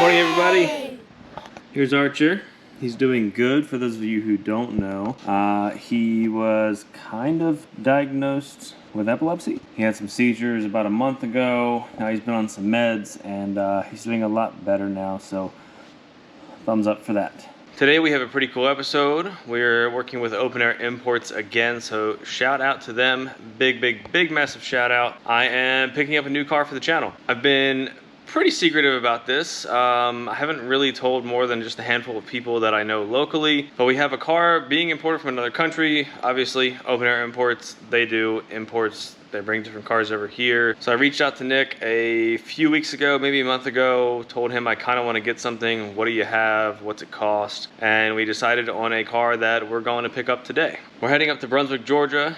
Morning, everybody. Here's Archer. He's doing good. For those of you who don't know, he was kind of diagnosed with epilepsy. He had some seizures about a month ago. Now he's been on some meds, and he's doing a lot better now, so thumbs up for that. Today we have a pretty cool episode. We're working with Open Air Imports again, so shout out to them. Big massive shout out. I am picking up a new car for the channel. I've been pretty secretive about this. I haven't really told more than just a handful of people that I know locally, but we have a car being imported from another country. Obviously, Open Air Imports, they do imports. They bring different cars over here. So I reached out to Nick a few weeks ago, maybe a month ago, told him I kind of want to get something. What do you have? What's it cost? And we decided on a car that we're going to pick up today. We're heading up to Brunswick, Georgia,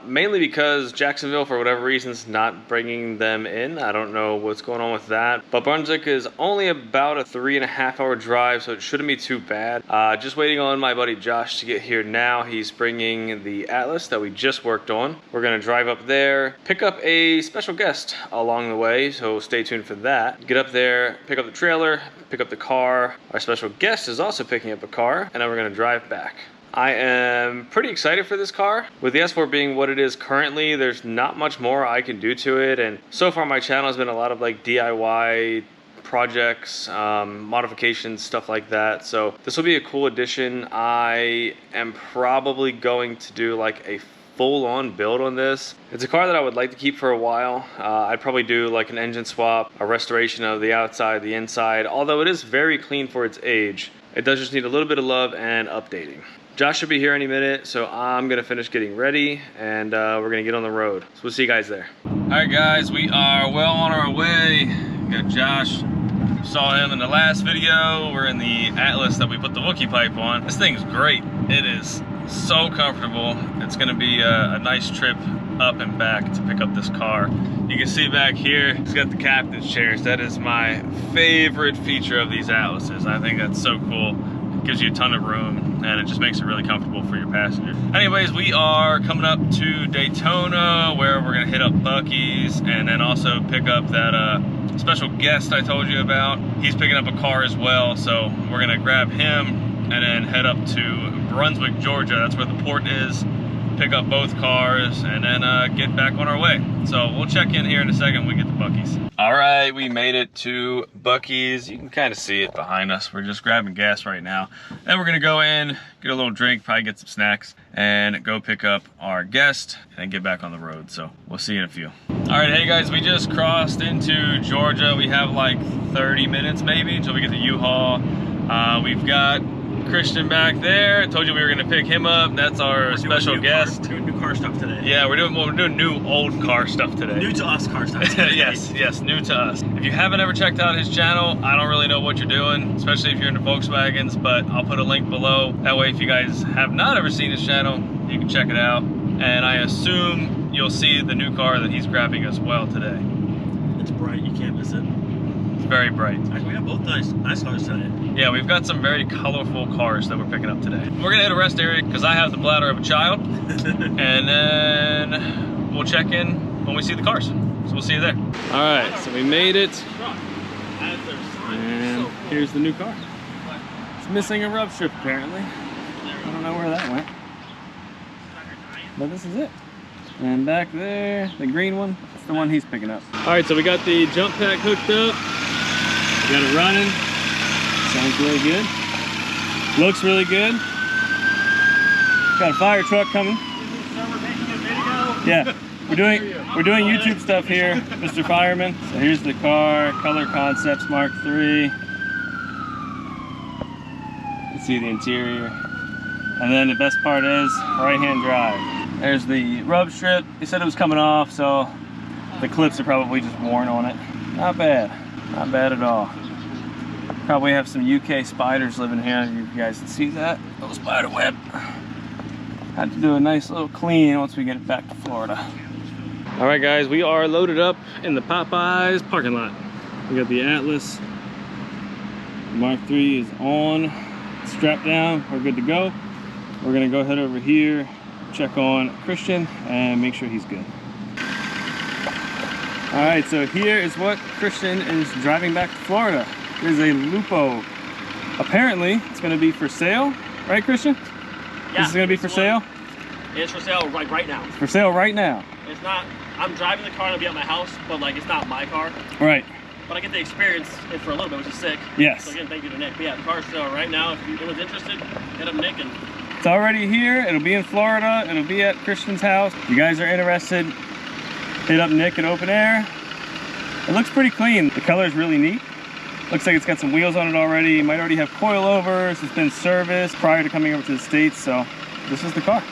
mainly because Jacksonville, for whatever reason, is not bringing them in. I don't know what's going on with that. But Brunswick is only about a 3.5-hour drive, so it shouldn't be too bad. Just waiting on my buddy Josh to get here now. He's bringing the Atlas that we just worked on. We're going to drive up there, pick up a special guest along the way, so stay tuned for that. Get up there, pick up the trailer, pick up the car. Our special guest is also picking up a car, and then we're going to drive back. I am pretty excited for this car. With the S4 being what it is currently, there's not much more I can do to it, and so far my channel has been a lot of like DIY projects, modifications, stuff like that. So this will be a cool addition. I am probably going to do like a full-on build on this. It's a car that I would like to keep for a while. I'd probably do like an engine swap, a restoration of the outside, the inside, although it is very clean for its age. It does just need a little bit of love and updating. Josh should be here any minute, so I'm gonna finish getting ready and we're gonna get on the road. So we'll see you guys there. All right guys, we are well on our way. We got Josh. Saw him in the last video. We're in the Atlas that we put the Wookiee pipe on. This thing's great. It is so comfortable. It's gonna be a nice trip up and back to pick up this car. You can see back here, it's got the captain's chairs. That is my favorite feature of these Atlases. I think that's so cool. It gives you a ton of room and it just makes it really comfortable for your passenger. Anyways, we are coming up to Daytona where we're gonna hit up Buc-ee's and then also pick up that special guest I told you about. He's picking up a car as well, so we're gonna grab him and then head up to Brunswick, Georgia. That's where the port is. Pick up both cars and then get back on our way. So we'll check in here in a second when we get to Buc-ee's. All right, we made it to Buc-ee's. You can kind of see it behind us. We're just grabbing gas right now. Then we're gonna go in, get a little drink, probably get some snacks, and go pick up our guest and get back on the road. So we'll see you in a few. All right, hey guys, we just crossed into Georgia. We have like 30 minutes maybe until we get to U-Haul. We've got Christian back there. I told you we were gonna pick him up. That's our special guest. We're doing new car stuff today. Yeah, we're doing new old car stuff today. New to us car stuff today. yes, new to us. If you haven't ever checked out his channel, I don't really know what you're doing, especially if you're into Volkswagens, but I'll put a link below. That way, if you guys have not ever seen his channel, you can check it out. And I assume you'll see the new car that he's grabbing as well today. It's bright, you can't miss it. It's very bright. Actually, we have both nice cars today. Yeah, we've got some very colorful cars that we're picking up today. We're gonna hit a rest area because I have the bladder of a child. And then we'll check in when we see the cars. So we'll see you there. All right, so we made it. And here's the new car. It's missing a rub strip apparently. I don't know where that went. But this is it. And back there, the green one, that's the one he's picking up. All right, so we got the jump pack hooked up. We got it running. Sounds really good. Looks really good. Got a fire truck coming. Yeah, we're doing YouTube stuff here, Mr. Fireman. So here's the car, Color Concepts Mark III. You can see the interior. And then the best part is right-hand drive. There's the rub strip. He said it was coming off, so the clips are probably just worn on it. Not bad at all. Probably have some UK spiders living here. You guys can see that little spider web. Had to do a nice little clean once we get it back to Florida. All right, guys, we are loaded up in the Popeyes parking lot. We got the Atlas. Mark III is on, strapped down. We're good to go. We're gonna go head over here, check on Christian, and make sure he's good. All right, so here is what Christian is driving back to Florida. There's a Lupo. Apparently, it's going to be for sale, right, Christian? Yeah, this is going to be for sale? It's for sale right now. It's for sale right now. It's not, I'm driving the car and it'll be at my house, but like it's not my car. Right. But I get to experience it for a little bit, which is sick. Yes. So again, thank you to Nick. But yeah, the car's for sale right now. If anyone's interested, hit up Nick. And it's already here. It'll be in Florida. It'll be at Christian's house. If you guys are interested, hit up Nick at Open Air. It looks pretty clean. The color is really neat. Looks like it's got some wheels on it already. It might already have coilovers. It's been serviced prior to coming over to the States, so this is the car.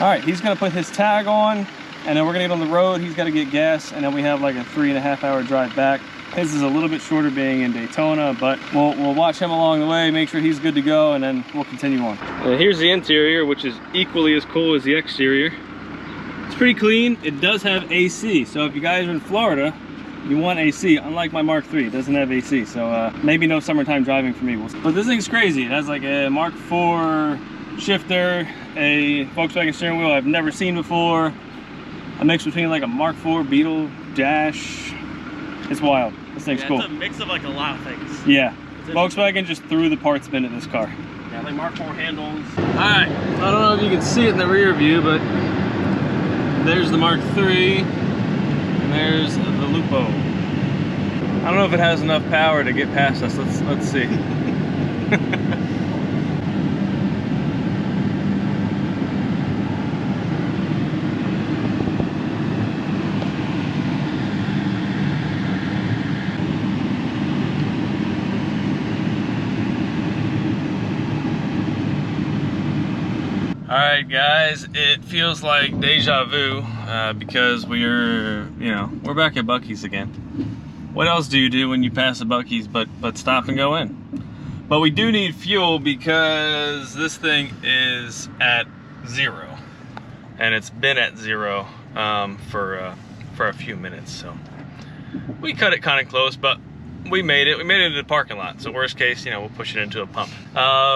All right, he's gonna put his tag on, and then we're gonna get on the road. He's gotta get gas, and then we have like a 3.5 hour drive back. His is a little bit shorter being in Daytona, but we'll watch him along the way, make sure he's good to go, and then we'll continue on. And here's the interior, which is equally as cool as the exterior. It's pretty clean. It does have AC, so if you guys are in Florida, you want AC. Unlike my Mark III, it doesn't have AC, so maybe no summertime driving for me. But this thing's crazy. It has like a Mark IV shifter, a Volkswagen steering wheel I've never seen before, a mix between like a Mark IV Beetle Dash. It's wild. This thing's cool. It's a mix of like a lot of things. Yeah. Volkswagen just threw the parts bin at this car. Yeah, like Mark IV handles. Alright, I don't know if you can see it in the rear view, but there's the Mark III, and there's the Lupo. I don't know if it has enough power to get past us. Let's see. Alright guys, it feels like deja vu because we're back at Buc-ee's again. What else do you do when you pass a Buc-ee's but stop and go in? But we do need fuel because this thing is at 0. And it's been at 0 for a few minutes, so we cut it kind of close, but we made it. We made it into the parking lot, so worst case, we'll push it into a pump.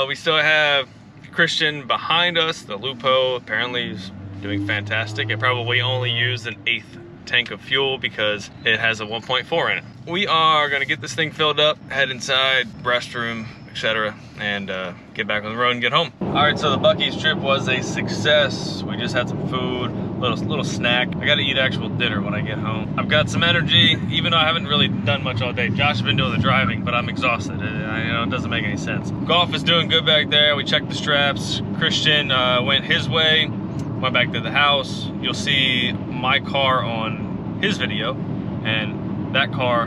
We still have Christian behind us. The Lupo apparently is doing fantastic. It probably only used an 1/8 tank of fuel because it has a 1.4 in it. We are gonna get this thing filled up, head inside, restroom, etc., and get back on the road and get home. All right, so the Buc-ee's trip was a success. We just had some food, little snack. I gotta eat actual dinner when I get home. I've got some energy, even though I haven't really done much all day. Josh has been doing the driving, but I'm exhausted. It doesn't make any sense. Golf is doing good back there. We checked the straps. Christian went his way, went back to the house. You'll see my car on his video and that car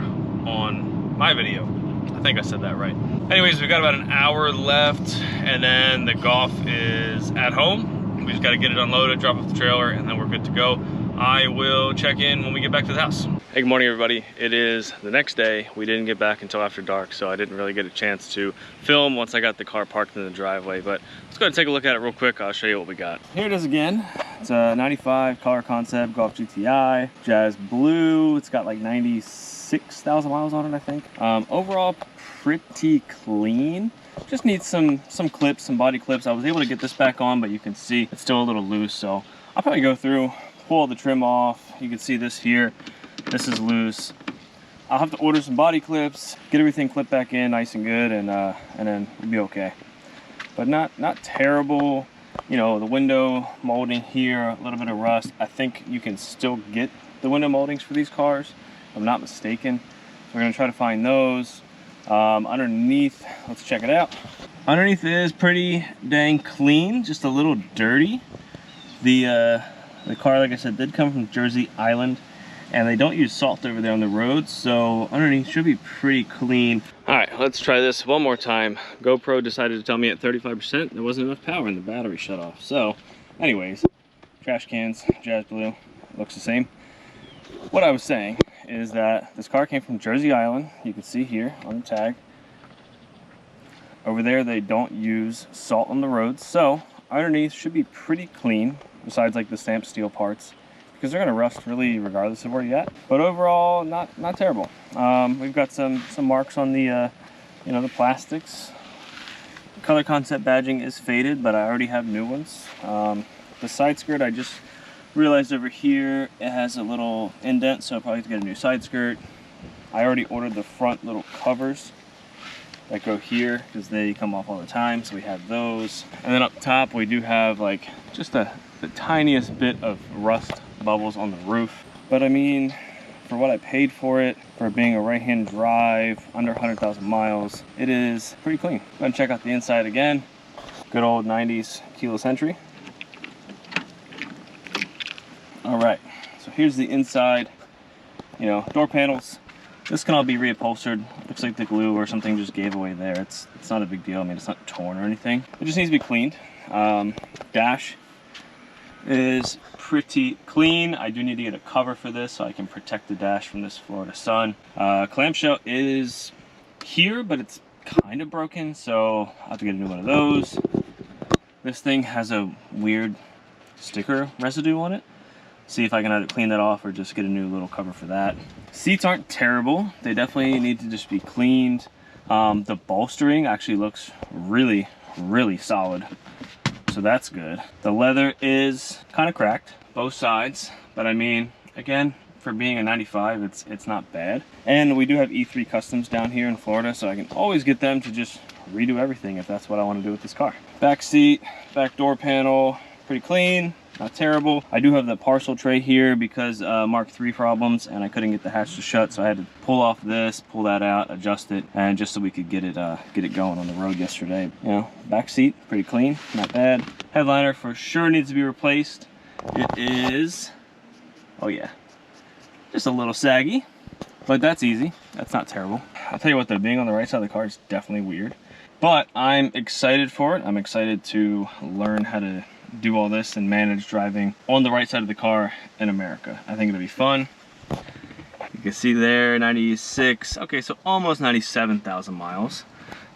on my video. I think I said that right. Anyways, we've got about an hour left, and then the Golf is at home. We just got to get it unloaded, drop off the trailer, and then we're good to go. I will check in when we get back to the house. Hey, good morning, everybody. It is the next day. We didn't get back until after dark, so I didn't really get a chance to film once I got the car parked in the driveway, but let's go ahead and take a look at it real quick. I'll show you what we got. Here it is again. It's a 95 Color Concept Golf GTI, Jazz Blue. It's got like 96,000 miles on it, I think. Overall, pretty clean. Just needs some clips, some body clips. I was able to get this back on, but you can see it's still a little loose, so I'll probably go through, pull all the trim off. You can see this here. This is loose. I'll have to order some body clips, get everything clipped back in nice and good, and then we'll be okay. But not terrible. The window molding here, a little bit of rust. I think you can still get the window moldings for these cars, if I'm not mistaken. So we're gonna try to find those. Underneath, let's check it out. Underneath is pretty dang clean, just a little dirty. The car, like I said, did come from Jersey Island, and they don't use salt over there on the roads, so underneath should be pretty clean. All right, let's try this one more time. GoPro decided to tell me at 35% there wasn't enough power and the battery shut off. So anyways, trash cans, Jazz Blue, looks the same. What I was saying is that this car came from Jersey Island. You can see here on the tag. Over there, they don't use salt on the roads, so underneath should be pretty clean, besides like the stamped steel parts, because they're gonna rust really regardless of where you're at. But overall, not terrible. We've got some marks on the the plastics. Color Concept badging is faded, but I already have new ones. The side skirt, I just realized over here it has a little indent, so I'll probably have to get a new side skirt. I already ordered the front little covers that go here because they come off all the time, so we have those. And then up top we do have like just the tiniest bit of rust bubbles on the roof. But I mean, for what I paid for it, for being a right-hand drive, under 100,000 miles, it is pretty clean. Go ahead and check out the inside again. Good old 90s keyless entry. All right, so here's the inside. You know, door panels. This can all be reupholstered. Looks like the glue or something just gave away there. It's not a big deal. I mean, it's not torn or anything. It just needs to be cleaned. Dash is pretty clean. I do need to get a cover for this so I can protect the dash from this Florida sun. Clamshell is here, but it's kind of broken, so I'll have to get a new one of those. This thing has a weird sticker residue on it. See if I can either clean that off or just get a new little cover for that. Seats aren't terrible. They definitely need to just be cleaned. The bolstering actually looks really, really solid. So that's good. The leather is kind of cracked, both sides. But I mean, again, for being a 95, it's not bad. And we do have E3 Customs down here in Florida, so I can always get them to just redo everything if that's what I want to do with this car. Back seat, back door panel, pretty clean. Not terrible. I do have the parcel tray here because Mark III problems, and I couldn't get the hatch to shut, so I had to pull off this, pull that out, adjust it, and just so we could get it going on the road yesterday. You know, back seat pretty clean, not bad. Headliner for sure needs to be replaced. It is, oh yeah, just a little saggy, but that's easy. That's not terrible. I'll tell you what though, being on the right side of the car is definitely weird, but I'm excited for it. I'm excited to learn how to do all this and manage driving on the right side of the car in America. I think it'll be fun. You can see there, 96, okay, so almost 97,000 miles.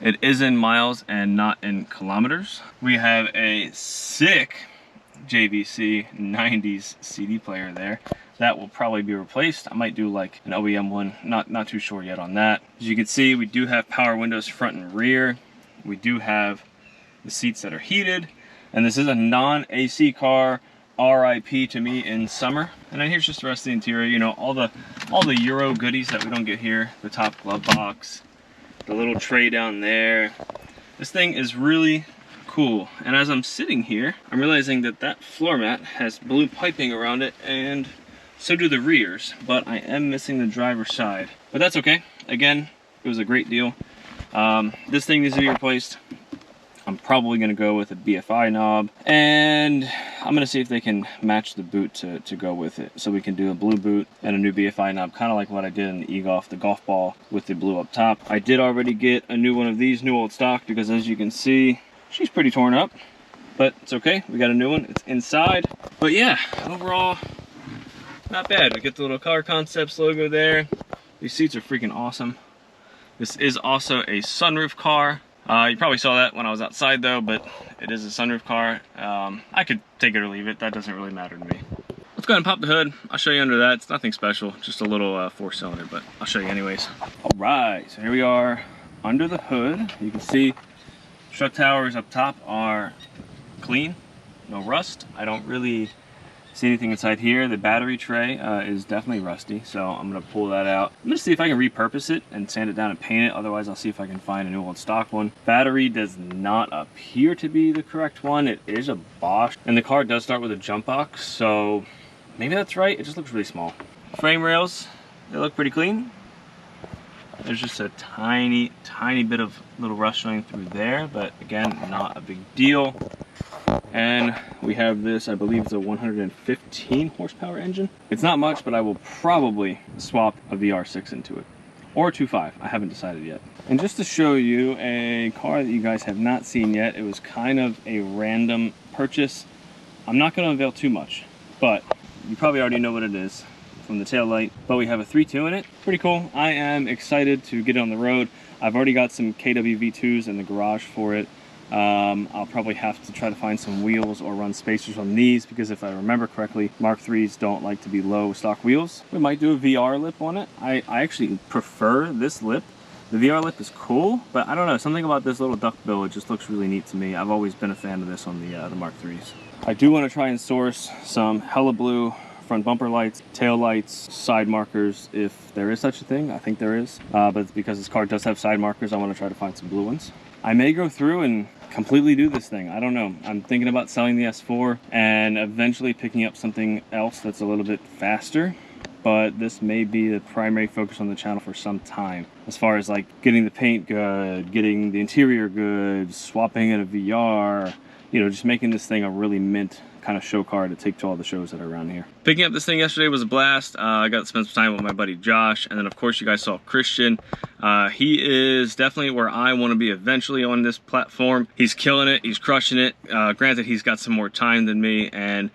It is in miles and not in kilometers. We have a sick JVC 90s CD player there. That will probably be replaced. I might do like an OEM one, not too sure yet on that. As you can see, we do have power windows front and rear. We do have the seats that are heated. And this is a non-AC car, RIP to me in summer. And then here's just the rest of the interior, you know, all the Euro goodies that we don't get here. The top glove box, the little tray down there. This thing is really cool. And as I'm sitting here, I'm realizing that that floor mat has blue piping around it, and so do the rears, but I am missing the driver's side. But that's okay. Again, it was a great deal. This thing needs to be replaced. I'm probably going to go with a BFI knob, and I'm going to see if they can match the boot to go with it. So we can do a blue boot and a new BFI knob, kind of like what I did in the e-golf, the golf ball with the blue up top. I did already get a new one of these, new old stock, because as you can see, she's pretty torn up, but it's okay. We got a new one. It's inside. But yeah, overall, not bad. We get the little Car Concepts logo there. These seats are freaking awesome. This is also a sunroof car. You probably saw that when I was outside though, but it is a sunroof car. I could take it or leave it. That doesn't really matter to me. Let's go ahead and pop the hood. I'll show you under that. It's nothing special, just a little 4-cylinder, but I'll show you anyways. All right, so here we are under the hood. You can see strut towers up top are clean, no rust. I don't really see anything inside here. The battery tray is definitely rusty, so I'm gonna pull that out. I'm gonna see if I can repurpose it and sand it down and paint it. Otherwise, I'll see if I can find a new old stock one. Battery does not appear to be the correct one. It is a Bosch, and the car does start with a jump box, so maybe that's right. It just looks really small. Frame rails, they look pretty clean. There's just a tiny bit of little rust showing through there, but again, not a big deal. And we have this, I believe it's a 115 horsepower engine. It's not much, but I will probably swap a VR6 into it. Or a 2.5, I haven't decided yet. And just to show you a car that you guys have not seen yet, it was kind of a random purchase. I'm not gonna unveil too much, but you probably already know what it is from the tail light. But we have a 3.2 in it, pretty cool. I am excited to get it on the road. I've already got some KW V2s in the garage for it. I'll probably have to try to find some wheels or run spacers on these, because if I remember correctly, Mark IIIs don't like to be low stock wheels. We might do a VR lip on it. I actually prefer this lip. The VR lip is cool, but I don't know, something about this little duck bill, it just looks really neat to me. I've always been a fan of this on the Mark IIIs. I do want to try and source some Hella Blue front bumper lights, tail lights, side markers, if there is such a thing. I think there is, but because this car does have side markers, I want to try to find some blue ones. I may go through and completely do this thing. I don't know. I'm thinking about selling the S4 and eventually picking up something else that's a little bit faster, but this may be the primary focus on the channel for some time. As far as like getting the paint good, getting the interior good, swapping in a VR, you know, just making this thing a really mint kind of show car to take to all the shows that are around here. Picking up this thing yesterday was a blast. I got to spend some time with my buddy Josh, and then of course you guys saw Christian. He is definitely where I want to be eventually on this platform. He's killing it, he's crushing it. Granted, he's got some more time than me, and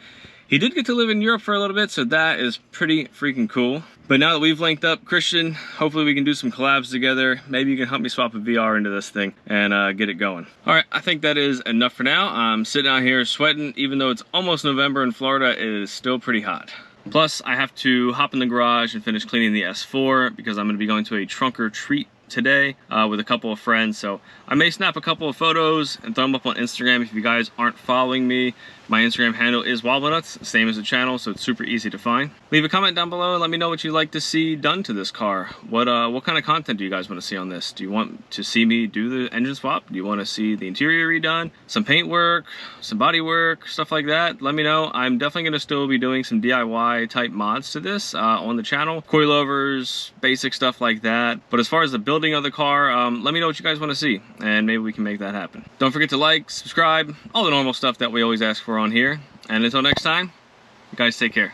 he did get to live in Europe for a little bit, so that is pretty freaking cool. But now that we've linked up, Christian, hopefully we can do some collabs together. Maybe you can help me swap a VR into this thing and get it going. All right, I think that is enough for now. I'm sitting out here sweating. Even though it's almost November in Florida, it is still pretty hot. Plus, I have to hop in the garage and finish cleaning the S4 because I'm gonna be going to a trunk or treat today with a couple of friends. So I may snap a couple of photos and throw them up on Instagram. If you guys aren't following me, my Instagram handle is Wobblenuts, same as the channel, so it's super easy to find. Leave a comment down below and let me know what you'd like to see done to this car. What kind of content do you guys want to see on this? Do you want to see me do the engine swap? Do you want to see the interior redone? Some paint work, some body work, stuff like that? Let me know. I'm definitely going to still be doing some DIY type mods to this on the channel. Coilovers, basic stuff like that. But as far as the building of the car, let me know what you guys want to see, and maybe we can make that happen. Don't forget to like, subscribe, all the normal stuff that we always ask for on here. And until next time, you guys take care.